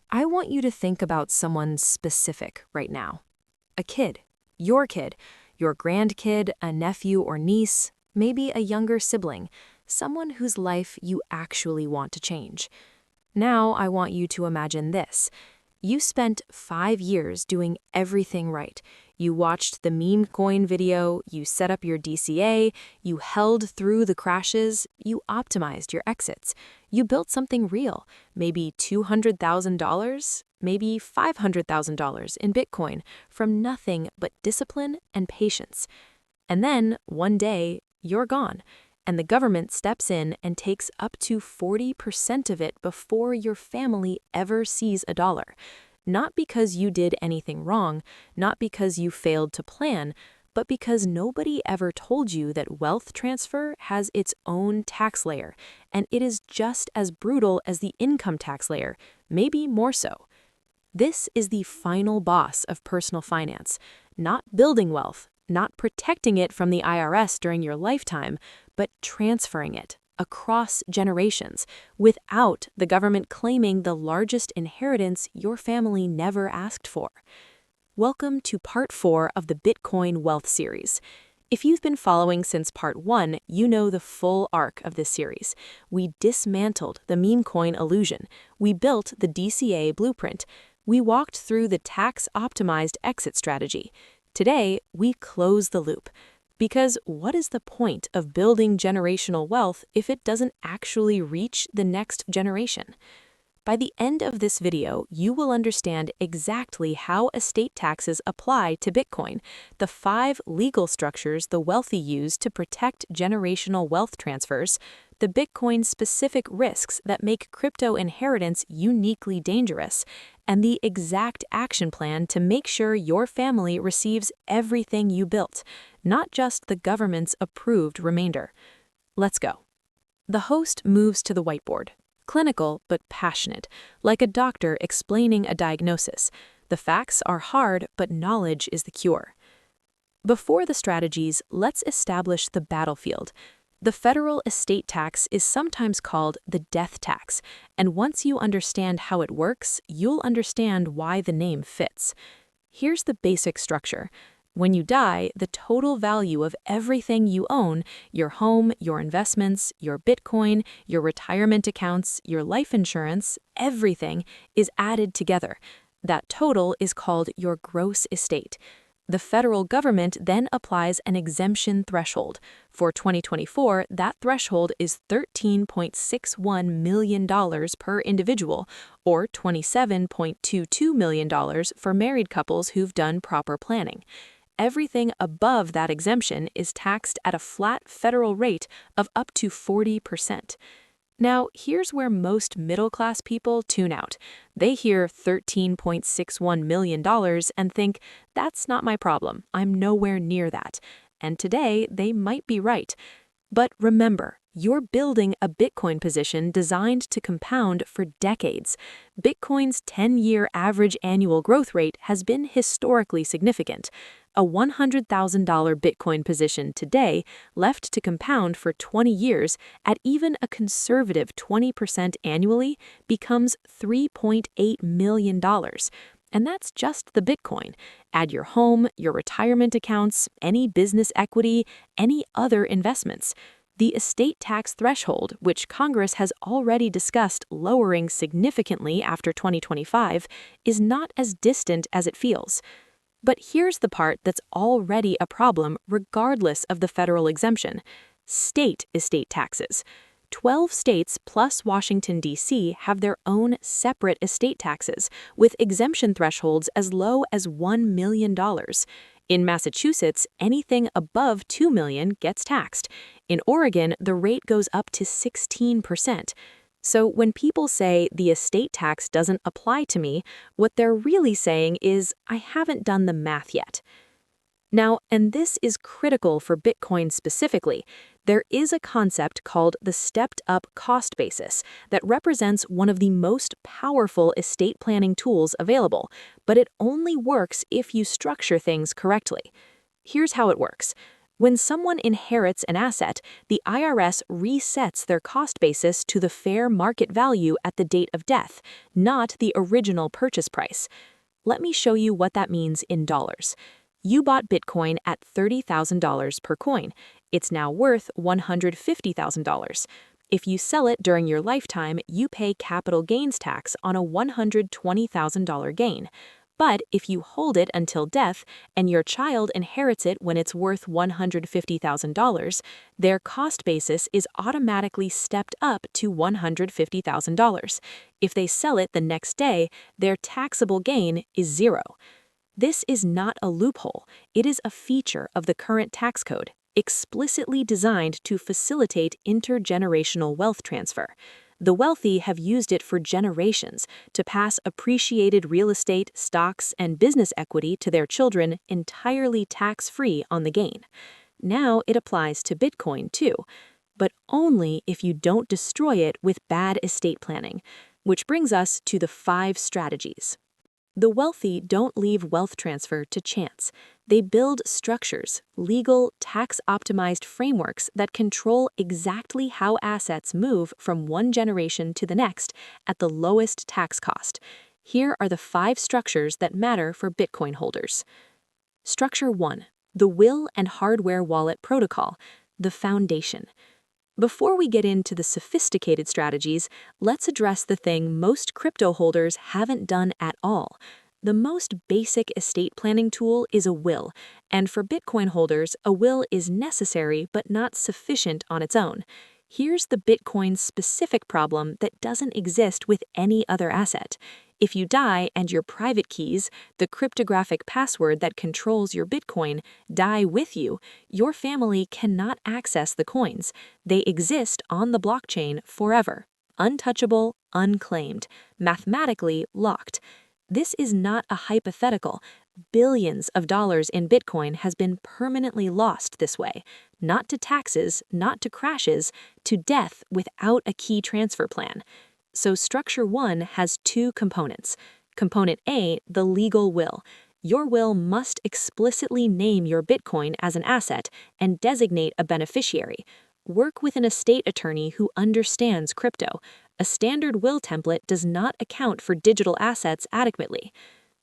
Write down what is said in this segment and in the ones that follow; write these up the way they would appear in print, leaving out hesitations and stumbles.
I want you to think about someone specific right now. A kid, your grandkid, a nephew or niece, maybe a younger sibling, someone whose life you actually want to change. Now I want you to imagine this. You spent 5 years doing everything right. You watched the meme coin video, you set up your DCA, you held through the crashes, you optimized your exits. You built something real, maybe $200,000, maybe $500,000 in Bitcoin from nothing but discipline and patience. And then, one day, you're gone, and the government steps in and takes up to 40% of it before your family ever sees a dollar. Not because you did anything wrong, not because you failed to plan, but because nobody ever told you that wealth transfer has its own tax layer, and it is just as brutal as the income tax layer, maybe more so. This is the final boss of personal finance, not building wealth, not protecting it from the IRS during your lifetime, but transferring it across generations without the government claiming the largest inheritance your family never asked for. Welcome to Part 4 of the Bitcoin Wealth Series. If you've been following since Part 1, you know the full arc of this series. We dismantled the meme coin illusion. We built the DCA blueprint. We walked through the tax-optimized exit strategy. Today, we close the loop. Because what is the point of building generational wealth if it doesn't actually reach the next generation? By the end of this video, you will understand exactly how estate taxes apply to Bitcoin, the 5 legal structures the wealthy use to protect generational wealth transfers, the Bitcoin-specific risks that make crypto inheritance uniquely dangerous, and the exact action plan to make sure your family receives everything you built, not just the government's approved remainder. Let's go. The host moves to the whiteboard. Clinical but passionate, like a doctor explaining a diagnosis. The facts are hard, but knowledge is the cure. Before the strategies, let's establish the battlefield. The federal estate tax is sometimes called the death tax, and once you understand how it works, you'll understand why the name fits. Here's the basic structure. When you die, the total value of everything you own, your home, your investments, your Bitcoin, your retirement accounts, your life insurance, everything is added together. That total is called your gross estate. The federal government then applies an exemption threshold. For 2024, that threshold is $13.61 million per individual, or $27.22 million for married couples who've done proper planning. Everything above that exemption is taxed at a flat federal rate of up to 40%. Now, here's where most middle-class people tune out. They hear $13.61 million and think, that's not my problem, I'm nowhere near that. And today, they might be right. But remember, you're building a Bitcoin position designed to compound for decades. Bitcoin's 10-year average annual growth rate has been historically significant. A $100,000 Bitcoin position today, left to compound for 20 years at even a conservative 20% annually, becomes $3.8 million. And that's just the Bitcoin. Add your home, your retirement accounts, any business equity, any other investments. The estate tax threshold, which Congress has already discussed lowering significantly after 2025, is not as distant as it feels. But here's the part that's already a problem regardless of the federal exemption: state estate taxes. 12 states plus Washington, D.C. have their own separate estate taxes, with exemption thresholds as low as $1 million. In Massachusetts, anything above $2 million gets taxed. In Oregon, the rate goes up to 16%. So when people say the estate tax doesn't apply to me, what they're really saying is, I haven't done the math yet. Now, and this is critical for Bitcoin specifically, there is a concept called the stepped-up cost basis that represents one of the most powerful estate planning tools available, but it only works if you structure things correctly. Here's how it works. When someone inherits an asset, the IRS resets their cost basis to the fair market value at the date of death, not the original purchase price. Let me show you what that means in dollars. You bought Bitcoin at $30,000 per coin. It's now worth $150,000. If you sell it during your lifetime, you pay capital gains tax on a $120,000 gain. But if you hold it until death and your child inherits it when it's worth $150,000, their cost basis is automatically stepped up to $150,000. If they sell it the next day, their taxable gain is zero. This is not a loophole. It is a feature of the current tax code, explicitly designed to facilitate intergenerational wealth transfer. The wealthy have used it for generations to pass appreciated real estate, stocks, and business equity to their children entirely tax-free on the gain. Now it applies to Bitcoin too, but only if you don't destroy it with bad estate planning, which brings us to the 5 strategies. The wealthy don't leave wealth transfer to chance. They build structures, legal, tax-optimized frameworks that control exactly how assets move from one generation to the next at the lowest tax cost. Here are the 5 structures that matter for Bitcoin holders. Structure 1. The Will and Hardware Wallet Protocol, the foundation. Before we get into the sophisticated strategies, let's address the thing most crypto holders haven't done at all. The most basic estate planning tool is a will, and for Bitcoin holders, a will is necessary but not sufficient on its own. Here's the Bitcoin-specific problem that doesn't exist with any other asset. If you die and your private keys, the cryptographic password that controls your Bitcoin, die with you, your family cannot access the coins. They exist on the blockchain forever, untouchable, unclaimed, mathematically locked. This is not a hypothetical. Billions of dollars in Bitcoin has been permanently lost this way, not to taxes, not to crashes, to death without a key transfer plan. So Structure 1 has 2 components. Component A, the legal will. Your will must explicitly name your Bitcoin as an asset and designate a beneficiary. Work with an estate attorney who understands crypto. A standard will template does not account for digital assets adequately.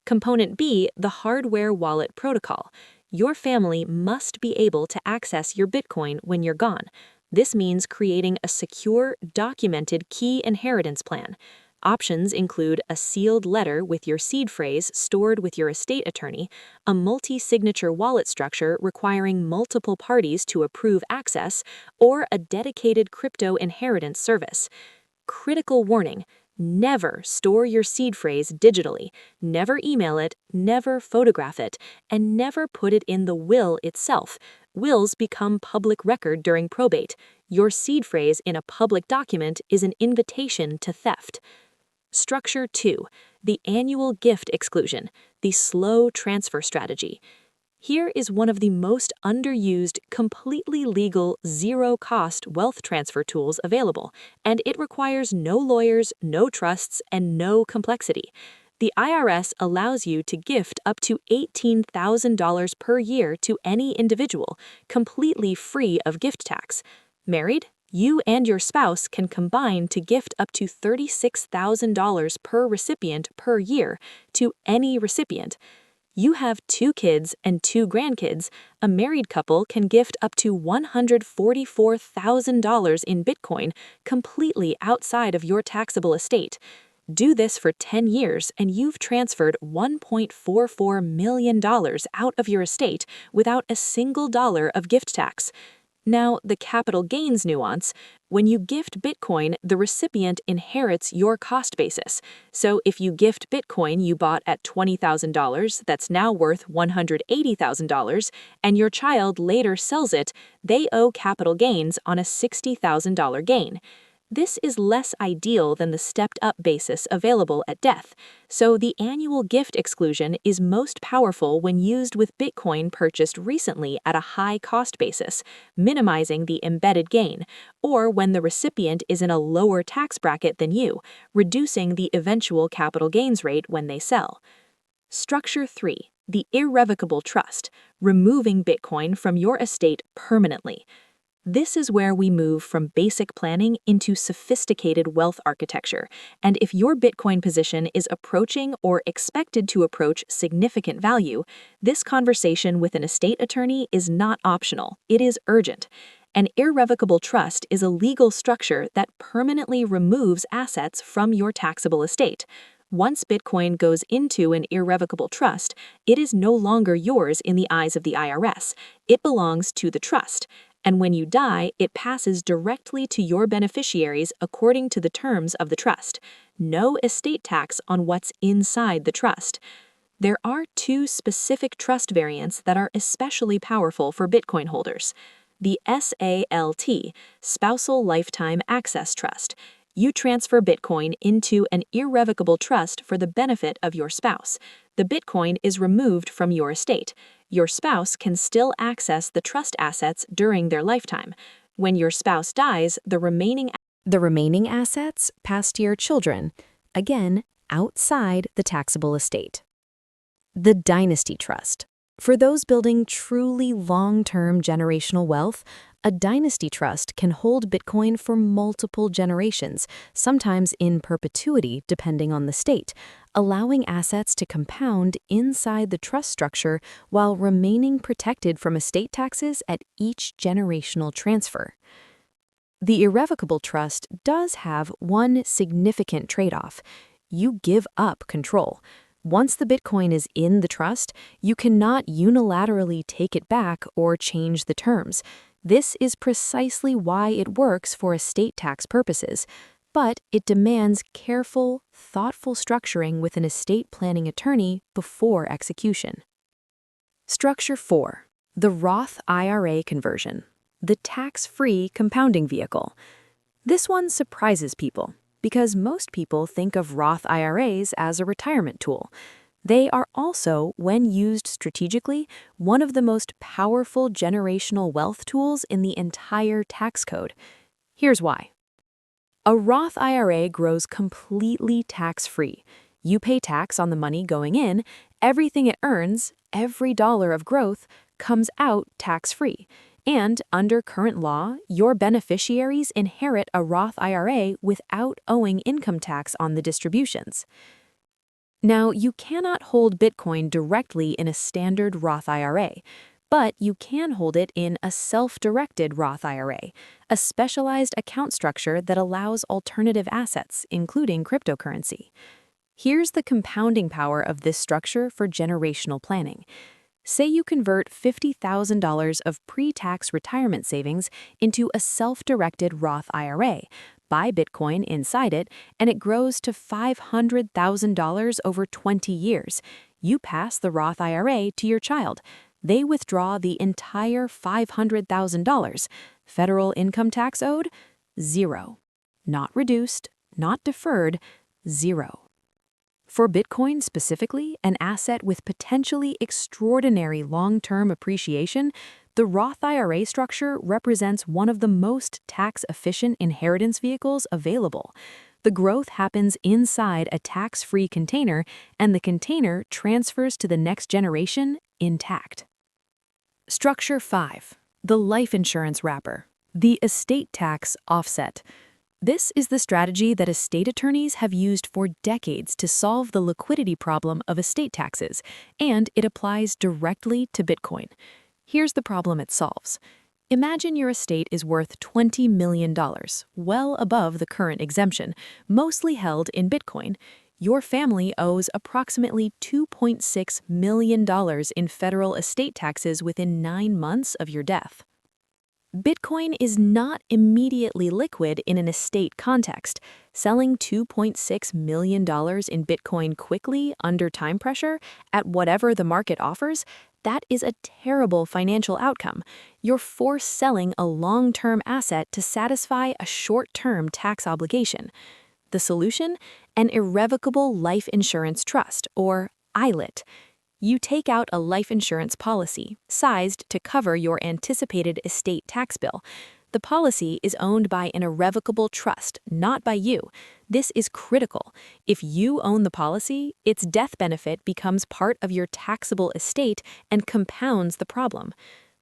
Component B, the hardware wallet protocol. Your family must be able to access your Bitcoin when you're gone. This means creating a secure, documented key inheritance plan. Options include a sealed letter with your seed phrase stored with your estate attorney, a multi-signature wallet structure requiring multiple parties to approve access, or a dedicated crypto inheritance service. Critical warning: never store your seed phrase digitally, never email it, never photograph it, and never put it in the will itself. Wills become public record during probate. Your seed phrase in a public document is an invitation to theft. Structure 2. The annual gift exclusion, the slow transfer strategy. Here is one of the most underused, completely legal, zero-cost wealth transfer tools available, and it requires no lawyers, no trusts, and no complexity. The IRS allows you to gift up to $18,000 per year to any individual, completely free of gift tax. Married? You and your spouse can combine to gift up to $36,000 per recipient per year to any recipient. You have 2 kids and 2 grandkids, a married couple can gift up to $144,000 in Bitcoin completely outside of your taxable estate. Do this for 10 years and you've transferred $1.44 million out of your estate without a single dollar of gift tax. Now, the capital gains nuance. When you gift Bitcoin, the recipient inherits your cost basis. So if you gift Bitcoin you bought at $20,000 that's now worth $180,000, and your child later sells it, they owe capital gains on a $60,000 gain. This is less ideal than the stepped-up basis available at death, so the annual gift exclusion is most powerful when used with Bitcoin purchased recently at a high cost basis, minimizing the embedded gain, or when the recipient is in a lower tax bracket than you, reducing the eventual capital gains rate when they sell. Structure 3. the irrevocable trust, removing Bitcoin from your estate permanently. This is where we move from basic planning into sophisticated wealth architecture, and if your Bitcoin position is approaching or expected to approach significant value, this conversation with an estate attorney is not optional, it is urgent. An irrevocable trust is a legal structure that permanently removes assets from your taxable estate. Once Bitcoin goes into an irrevocable trust, it is no longer yours in the eyes of the IRS. It belongs to the trust. And when you die, it passes directly to your beneficiaries according to the terms of the trust. No estate tax on what's inside the trust. There are two specific trust variants that are especially powerful for Bitcoin holders. The SALT, Spousal Lifetime Access Trust. You transfer Bitcoin into an irrevocable trust for the benefit of your spouse. The Bitcoin is removed from your estate. Your spouse can still access the trust assets during their lifetime. When your spouse dies, the remaining assets pass to your children, again, outside the taxable estate. The Dynasty Trust. For those building truly long-term generational wealth, a dynasty trust can hold Bitcoin for multiple generations, sometimes in perpetuity depending on the state, allowing assets to compound inside the trust structure while remaining protected from estate taxes at each generational transfer. The irrevocable trust does have one significant trade-off. You give up control. Once the Bitcoin is in the trust, you cannot unilaterally take it back or change the terms. This is precisely why it works for estate tax purposes, but it demands careful, thoughtful structuring with an estate planning attorney before execution. Structure 4. The Roth IRA conversion, the tax-free compounding vehicle. This one surprises people, because most people think of Roth IRAs as a retirement tool. They are also, when used strategically, one of the most powerful generational wealth tools in the entire tax code. Here's why. A Roth IRA grows completely tax-free. You pay tax on the money going in, everything it earns, every dollar of growth, comes out tax-free. And under current law, your beneficiaries inherit a Roth IRA without owing income tax on the distributions. Now, you cannot hold Bitcoin directly in a standard Roth IRA, but you can hold it in a self-directed Roth IRA, a specialized account structure that allows alternative assets, including cryptocurrency. Here's the compounding power of this structure for generational planning. Say you convert $50,000 of pre-tax retirement savings into a self-directed Roth IRA, buy Bitcoin inside it, and it grows to $500,000 over 20 years. You pass the Roth IRA to your child. They withdraw the entire $500,000. Federal income tax owed? Zero. Not reduced, not deferred, zero. For Bitcoin specifically, an asset with potentially extraordinary long-term appreciation, the Roth IRA structure represents one of the most tax-efficient inheritance vehicles available. The growth happens inside a tax-free container, and the container transfers to the next generation intact. Structure 5. The life insurance wrapper, the estate tax offset. This is the strategy that estate attorneys have used for decades to solve the liquidity problem of estate taxes, and it applies directly to Bitcoin. Here's the problem it solves. Imagine your estate is worth $20 million, well above the current exemption, mostly held in Bitcoin. Your family owes approximately $2.6 million in federal estate taxes within 9 months of your death. Bitcoin is not immediately liquid in an estate context. Selling $2.6 million in Bitcoin quickly under time pressure at whatever the market offers, that is a terrible financial outcome. You're forced selling a long-term asset to satisfy a short-term tax obligation. The solution? An irrevocable life insurance trust, or ILIT. You take out a life insurance policy, sized to cover your anticipated estate tax bill. The policy is owned by an irrevocable trust, not by you. This is critical. If you own the policy, its death benefit becomes part of your taxable estate and compounds the problem.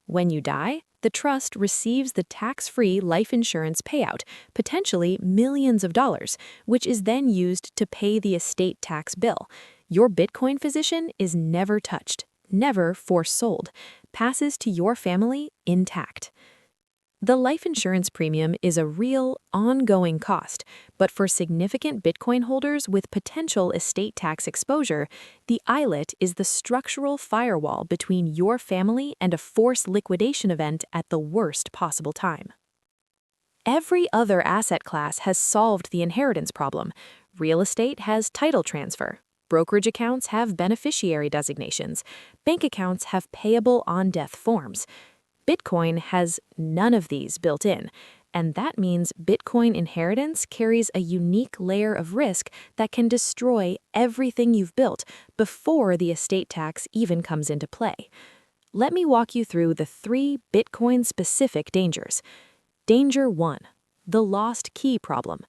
When you die, the trust receives the tax-free life insurance payout, potentially millions of dollars, which is then used to pay the estate tax bill. Your Bitcoin position is never touched, never forsold, passes to your family intact. The life insurance premium is a real, ongoing cost, but for significant Bitcoin holders with potential estate tax exposure, the ILIT is the structural firewall between your family and a forced liquidation event at the worst possible time. Every other asset class has solved the inheritance problem. Real estate has title transfer. Brokerage accounts have beneficiary designations. Bank accounts have payable on-death forms. Bitcoin has none of these built in, and that means Bitcoin inheritance carries a unique layer of risk that can destroy everything you've built before the estate tax even comes into play. Let me walk you through the 3 Bitcoin-specific dangers. Danger 1. The lost key problem.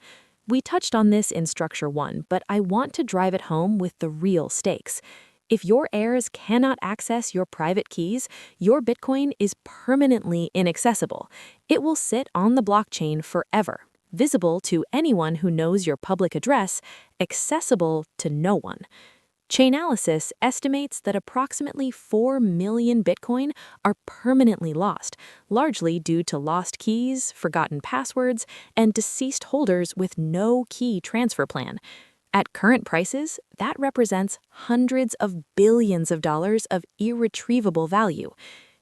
We touched on this in Structure 1, but I want to drive it home with the real stakes. If your heirs cannot access your private keys, your Bitcoin is permanently inaccessible. It will sit on the blockchain forever, visible to anyone who knows your public address, accessible to no one. Chainalysis estimates that approximately 4 million Bitcoin are permanently lost, largely due to lost keys, forgotten passwords, and deceased holders with no key transfer plan. At current prices, that represents hundreds of billions of dollars of irretrievable value.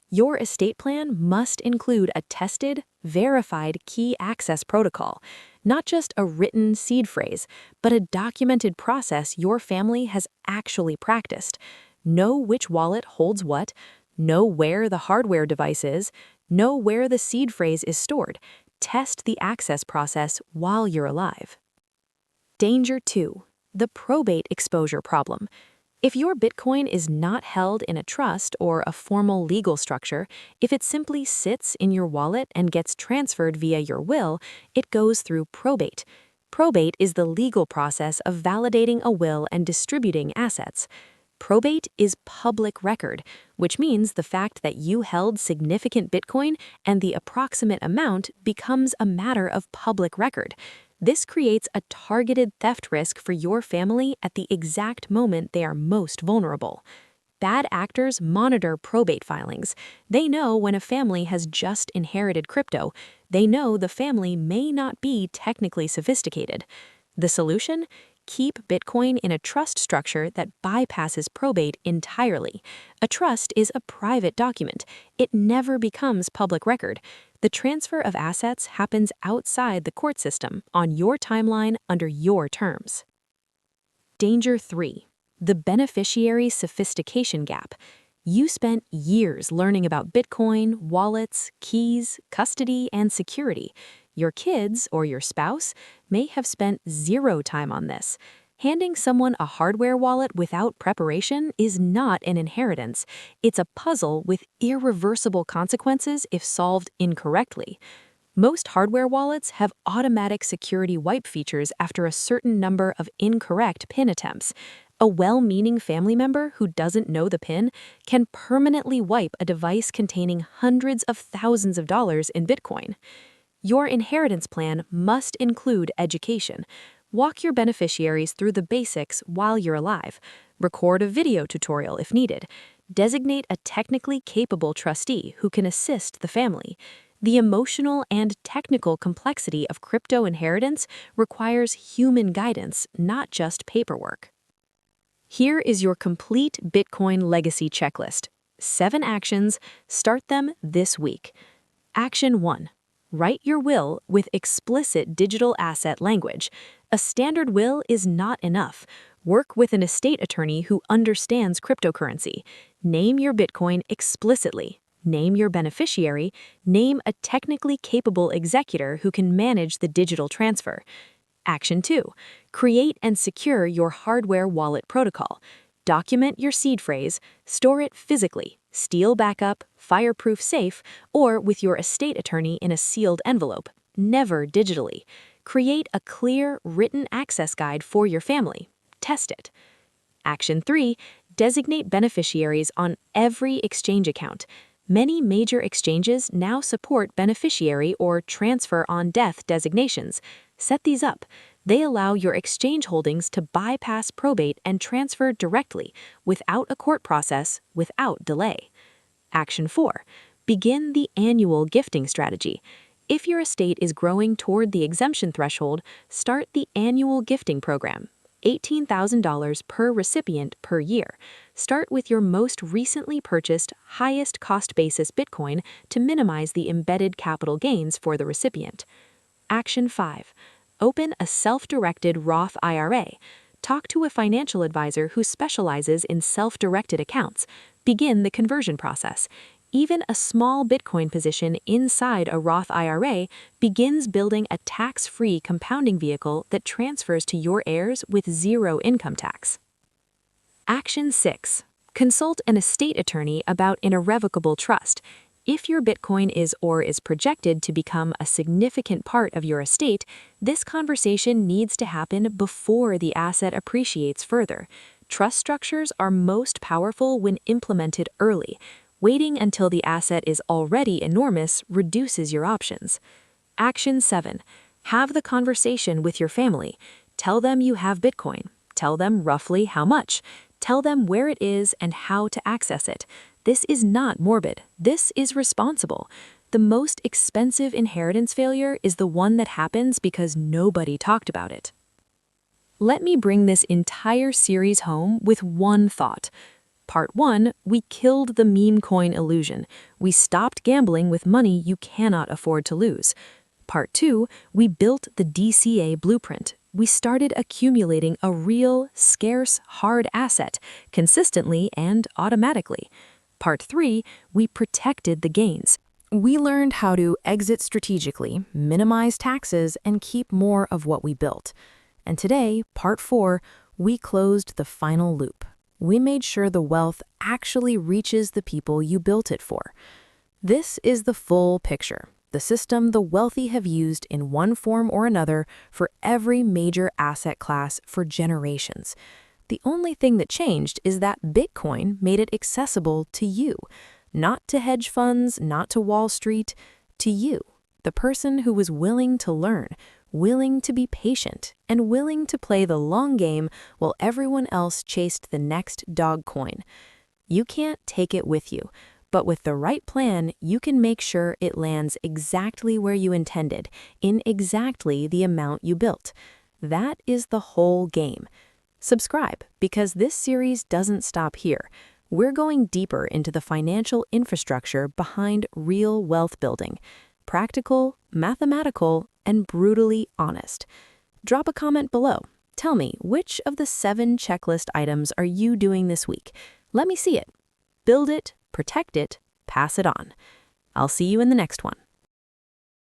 Your estate plan must include a tested, verified key access protocol, not just a written seed phrase, but a documented process your family has actually practiced. Know which wallet holds what, know where the hardware device is, know where the seed phrase is stored. Test the access process while you're alive. Danger 2. The probate exposure problem. If your Bitcoin is not held in a trust or a formal legal structure, if it simply sits in your wallet and gets transferred via your will, it goes through probate. Probate is the legal process of validating a will and distributing assets. Probate is public record, which means the fact that you held significant Bitcoin and the approximate amount becomes a matter of public record. This creates a targeted theft risk for your family at the exact moment they are most vulnerable. Bad actors monitor probate filings. They know when a family has just inherited crypto. They know the family may not be technically sophisticated. The solution? Keep Bitcoin in a trust structure that bypasses probate entirely. A trust is a private document. It never becomes public record. The transfer of assets happens outside the court system, on your timeline, under your terms. Danger 3. The beneficiary sophistication gap. You spent years learning about Bitcoin, wallets, keys, custody, and security. Your kids or your spouse may have spent 0 time on this. Handing someone a hardware wallet without preparation is not an inheritance. It's a puzzle with irreversible consequences if solved incorrectly. Most hardware wallets have automatic security wipe features after a certain number of incorrect PIN attempts. A well-meaning family member who doesn't know the PIN can permanently wipe a device containing hundreds of thousands of dollars in Bitcoin. Your inheritance plan must include education. Walk your beneficiaries through the basics while you're alive. Record a video tutorial if needed. Designate a technically capable trustee who can assist the family. The emotional and technical complexity of crypto inheritance requires human guidance, not just paperwork. Here is your complete Bitcoin legacy checklist. 7 actions. Start them this week. Action 1. Write your will with explicit digital asset language. A standard will is not enough. Work with an estate attorney who understands cryptocurrency. Name your Bitcoin explicitly. Name your beneficiary. Name a technically capable executor who can manage the digital transfer. Action 2. Create and secure your hardware wallet protocol. Document your seed phrase. Store it physically. Steel backup, fireproof safe, or with your estate attorney in a sealed envelope, never digitally. Create a clear, written access guide for your family. Test it. Action 3. Designate beneficiaries on every exchange account. Many major exchanges now support beneficiary or transfer on death designations. Set these up. They allow your exchange holdings to bypass probate and transfer directly, without a court process, without delay. Action 4. Begin the annual gifting strategy. If your estate is growing toward the exemption threshold, start the annual gifting program. $18,000 per recipient per year. Start with your most recently purchased, highest cost basis Bitcoin to minimize the embedded capital gains for the recipient. Action 5. Open a self-directed Roth IRA. Talk to a financial advisor who specializes in self-directed accounts. Begin the conversion process. Even a small Bitcoin position inside a Roth IRA begins building a tax-free compounding vehicle that transfers to your heirs with zero income tax. Action 6. Consult an estate attorney about an irrevocable trust. If your Bitcoin is projected to become a significant part of your estate, this conversation needs to happen before the asset appreciates further. Trust structures are most powerful when implemented early. Waiting until the asset is already enormous reduces your options. Action 7. Have the conversation with your family. Tell them you have Bitcoin. Tell them roughly how much. Tell them where it is and how to access it. This is not morbid. This is responsible. The most expensive inheritance failure is the one that happens because nobody talked about it. Let me bring this entire series home with one thought. Part 1, we killed the meme coin illusion. We stopped gambling with money you cannot afford to lose. Part 2, we built the DCA blueprint. We started accumulating a real, scarce, hard asset, consistently and automatically. Part 3, we protected the gains. We learned how to exit strategically, minimize taxes, and keep more of what we built. And today, Part 4, we closed the final loop. We made sure the wealth actually reaches the people you built it for. This is the full picture, the system the wealthy have used in one form or another for every major asset class for generations. The only thing that changed is that Bitcoin made it accessible to you, not to hedge funds, not to Wall Street, to you, the person who was willing to learn, willing to be patient, and willing to play the long game while everyone else chased the next dog coin. You can't take it with you, but with the right plan, you can make sure it lands exactly where you intended, in exactly the amount you built. That is the whole game. Subscribe, because this series doesn't stop here. We're going deeper into the financial infrastructure behind real wealth building. Practical, mathematical, and brutally honest. Drop a comment below. Tell me, which of the 7 checklist items are you doing this week? Let me see it. Build it, protect it, pass it on. I'll see you in the next one.